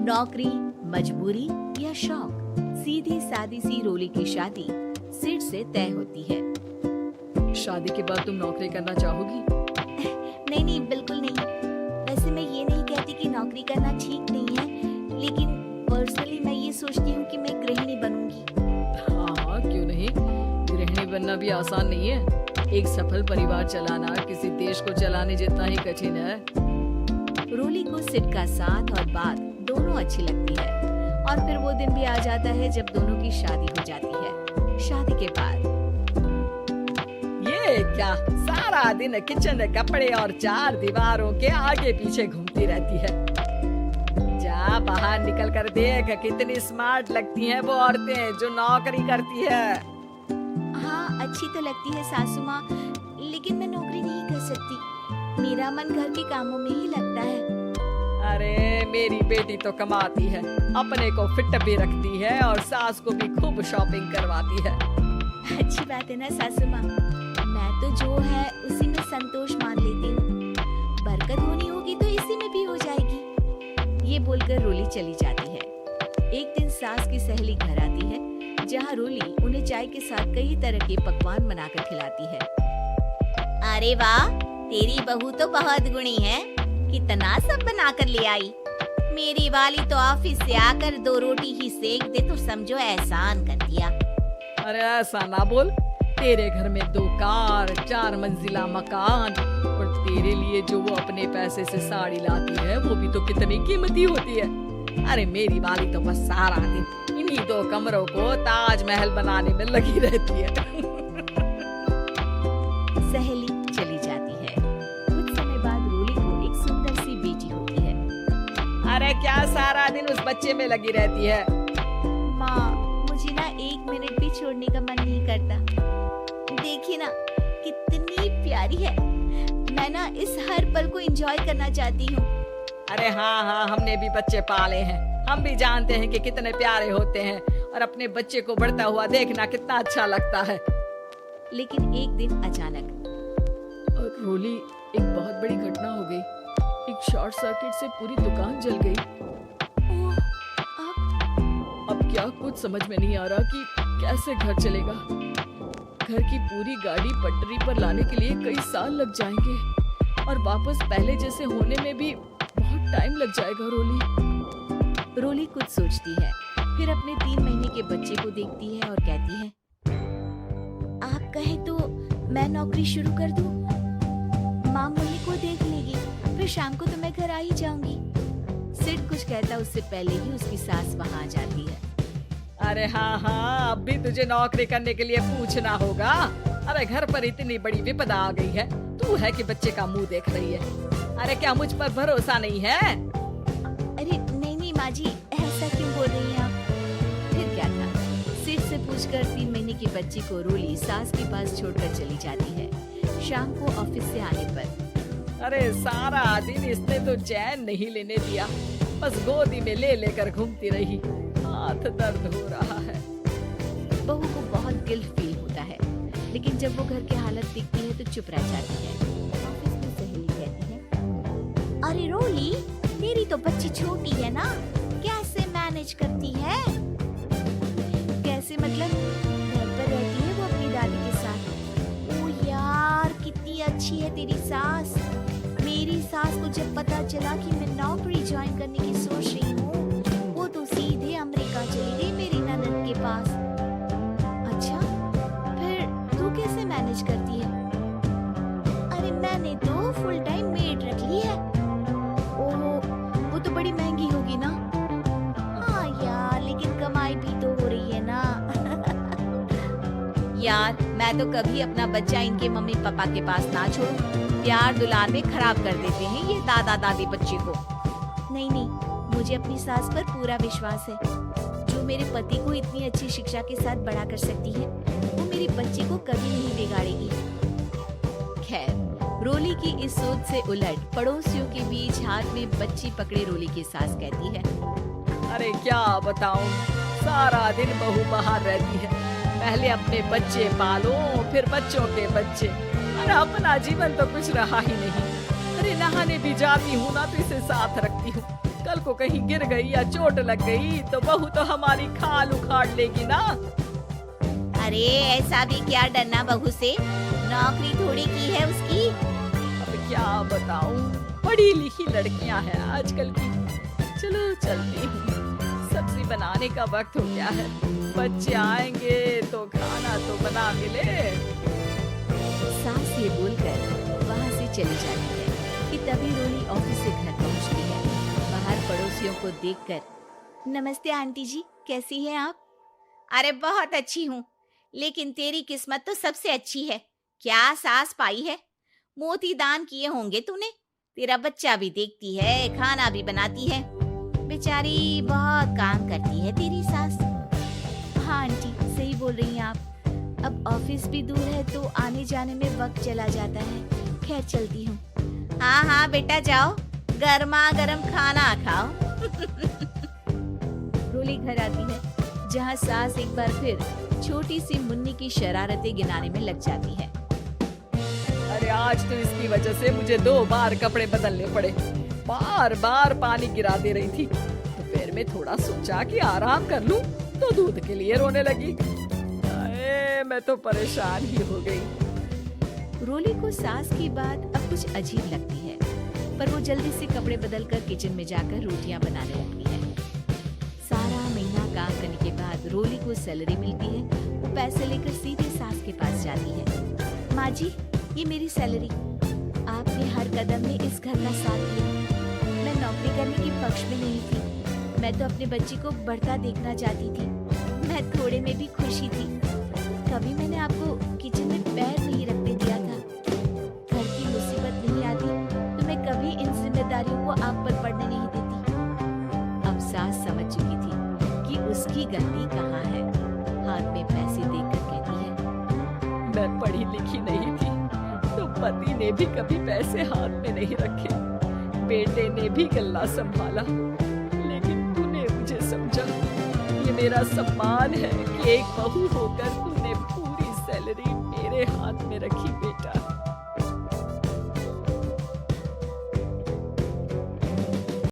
नौकरी, मजबूरी या शौक, सीधी सादी सी रोली की शादी सिड से तय होती है। शादी के बाद तुम नौकरी करना चाहोगी? नहीं नहीं, बिल्कुल नहीं। वैसे मैं ये नहीं कहती कि नौकरी करना ठीक नहीं है, लेकिन पर्सनली मैं ये सोचती हूँ कि मैं गृहिणी बनूंगी। हाँ, क्यों नहीं। गृहिणी बनना भी आसान नहीं है। एक सफल परिवार चलाना किसी देश को चलाने जितना ही कठिन है। रोली को सिड का साथ और बात दोनों अच्छी लगती है और फिर वो दिन भी आ जाता है जब दोनों की शादी हो जाती है। शादी के बाद ये क्या, सारा दिन किचन में कपड़े और चार दीवारों के आगे पीछे घूमती रहती है। जा बाहर निकल कर देख, कितनी स्मार्ट लगती हैं वो औरतें जो नौकरी करती है। हाँ, अच्छी तो लगती है सासू माँ, लेकिन मैं नौकरी नहीं कर सकती। मेरा मन घर के कामों में ही लगता है। अरे मेरी बेटी तो कमाती है, अपने को फिट भी रखती है और सास को भी खूब शॉपिंग करवाती है। अच्छी बात है ना सासू माँ, मैं तो जो है उसी में संतोष मान लेती हूँ। बरकत होनी होगी तो इसी में भी हो जाएगी। ये बोलकर रोली चली जाती है। एक दिन सास की सहेली घर आती है, जहाँ रोली उन्हें चाय के साथ कई तरह के पकवान बनाकर खिलाती है। अरे वाह, तेरी बहू तो बहुत गुणी है, कितना सब बनाकर ले आई। मेरी वाली तो ऑफिस से आकर 2 रोटी ही सेक दे तो समझो एहसान कर दिया। अरे ऐसा ना बोल, तेरे घर में 2 कार, 4 मंजिला मकान और तेरे लिए जो वो अपने पैसे से साड़ी लाती है वो भी तो कितनी कीमती होती है। अरे मेरी वाली तो बस सारा दिन इन्हीं 2 कमरों को ताजमहल बनाने में लगी रहती है। सहेली चली जाती है। कुछ समय बाद रोली को एक सुंदर सी बेटी होती है। अरे क्या सारा दिन उस बच्चे में लगी रहती है? माँ, मुझे ना 1 मिनट भी छोड़ने का मन नहीं करता। देखिए ना कितनी प्यारी है। मैं ना इस हर पल को एंजॉय करना चाहती हूँ। अरे हाँ, हमने भी बच्चे पाले हैं, हम भी जानते हैं कि कितने प्यारे होते हैं और अपने बच्चे को बढ़ता हुआ देखना कितना अच्छा लगता है। लेकिन एक दिन अचानक रोली, एक बहुत बड़ी घटना हो गई। एक शॉर्ट सर्किट से पूरी दुकान जल गई। ओह, अब क्या कुछ समझ में नहीं आ रहा कि कैसे घर चलेगा। घर की पूरी गाड़ी पटरी पर लाने के लिए कई साल लग जाएंगे और वापस पहले जैसे होने में भी बहुत टाइम लग जाएगा। रोली कुछ सोचती है, फिर अपने 3 महीने के बच्चे को देखती है और कहती है, आप कहें तो मैं नौकरी शुरू कर दूं? माँ मुन्नी को देख लेगी, फिर शाम को तो मैं घर आ ही जाऊंगी। सिड कुछ कहता उससे पहले ही उसकी सास वहाँ आ जाती है। अरे हाँ, अब भी तुझे नौकरी करने के लिए पूछना होगा। अरे घर पर इतनी बड़ी विपदा आ गई है, तू है कि बच्चे का मुंह देख रही है। अरे क्या मुझ पर भरोसा नहीं है? अरे नहीं माँ जी, ऐसा क्यों बोल रही हैं आप? फिर क्या था, सिड से पूछकर 3 महीने की बच्ची को रोली सास के पास छोड़कर चली जाती है। शाम को ऑफिस से आने पर अरे सारा दिन इसने तो चैन नहीं लेने दिया, बस गोदी में ले लेकर घूमती रही। हाथ दर्द हो रहा है। बहू को बहुत गिल्ट फील होता है, लेकिन जब वो घर की हालत दिखती है तो चुप रह जाती है। ऑफिस में सहेली कहती है, अरे रोली, तेरी तो बच्ची छोटी है ना, कैसे मैनेज करती है? कैसे मतलब? घर पर रहती है वो अपनी दादी के साथ। ओ यार, कितनी अच्छी है तेरी सास। मेरी सास को जब पता चला कि मैं नौकरी ज्वाइन करने की सोच रही हूँ, वो तो सीधे अमेरिका चली गई मेरी ननद के पास। अच्छा, फिर तू कैसे मैनेज करती है? अरे मैंने तो फुल टाइम मेड रख ली है। ओह, वो तो बड़ी महंगी होगी ना? हाँ यार, लेकिन कमाई भी तो हो रही है ना। यार, मैं तो कभी अपना बच्चा इनके मम्मी पापा के पास ना छोड़ूं। प्यार दुलार में खराब कर देते हैं ये दादा दादी बच्चे को। नहीं, मुझे अपनी सास पर पूरा विश्वास है। जो मेरे पति को इतनी अच्छी शिक्षा के साथ बड़ा कर सकती है, वो मेरी बच्ची को कभी नहीं बिगाड़ेगी। खैर, रोली की इस सोच से उलट पड़ोसियों के बीच हाथ में बच्ची पकड़े रोली की सास कहती है, अरे क्या बताऊं, सारा दिन बहू बाहर रहती है। पहले अपने बच्चे पालो, फिर बच्चों के बच्चे। अरे अपना जीवन तो कुछ रहा ही नहीं। अरे नहाने भी जाती हूँ ना तो इसे साथ रखती हूँ। कल को कहीं गिर गई या चोट लग गई तो बहू तो हमारी खाल उखाड़ लेगी ना। अरे ऐसा भी क्या डरना बहू से, नौकरी थोड़ी की है उसकी। अब क्या बताऊं, पढ़ी लिखी लड़कियां हैं आजकल की। चलो चलती हूँ, सब्जी बनाने का वक्त हो गया है, बच्चे आएंगे तो खाना तो बना मिले। सास ये बोलकर वहाँ से चली जाती है कि तभी रोली ऑफिस से घर पहुँचती है। बाहर पड़ोसियों को देखकर, नमस्ते आंटी जी, कैसी हैं आप? अरे बहुत अच्छी हूँ, लेकिन तेरी किस्मत तो सबसे अच्छी है। क्या सास पाई है, मोती दान किए होंगे तूने। तेरा बच्चा भी देखती है, खाना भी बनाती है। बेचारी बहुत काम करती है तेरी सास। हाँ आंटी, सही बोल रही हैं आप। अब ऑफिस भी दूर है तो आने जाने में वक्त चला जाता है। खैर चलती हूँ। हाँ हाँ बेटा जाओ, गर्मा गर्म खाना खाओ। रोली घर आती है जहाँ सास एक बार फिर छोटी सी मुन्नी की शरारतें गिनाने में लग जाती है। अरे आज तो इसकी वजह से मुझे 2 बार कपड़े बदलने पड़े। बार बार पानी गिरा दे रही थी, तो फिर मैं थोड़ा सोचा कि आराम कर लूं, तो दूध के लिए रोने लगी। अरे मैं तो परेशान ही हो गई। रोली को सास की बात अब कुछ अजीब लगती है, पर वो जल्दी से कपड़े बदलकर किचन में जाकर रोटियां बनाने लगती है। सारा महीना काम करने के बाद रोली को सैलरी मिलती है। वो पैसे लेकर सीधे सास के पास जाती है। माँ जी, ये मेरी सैलरी, आपने हर कदम में इस घर का साथ दिया। मैं नौकरी करने के पक्ष में नहीं थी, मैं तो अपने बच्चे को बढ़ता देखना चाहती थी। मैं थोड़े में भी खुशी थी। कभी मैंने आपको किचन में पैर नहीं रखने दिया था। घर की मुसीबत नहीं आती तो मैं कभी इन जिम्मेदारियों को आप पर पड़ने नहीं देती। अब सास समझ चुकी थी कि उसकी गलती कहाँ है। हाथ में पैसे देकर कहती है, मैं पढ़ी लिखी नहीं थी तो पति ने भी कभी पैसे हाथ में नहीं रखे, बेटे ने भी गल्ला संभाला, लेकिन तूने मुझे समझा। ये मेरा सम्मान है कि एक बहू होकर तूने पूरी सैलरी मेरे हाथ में रखी बेटा।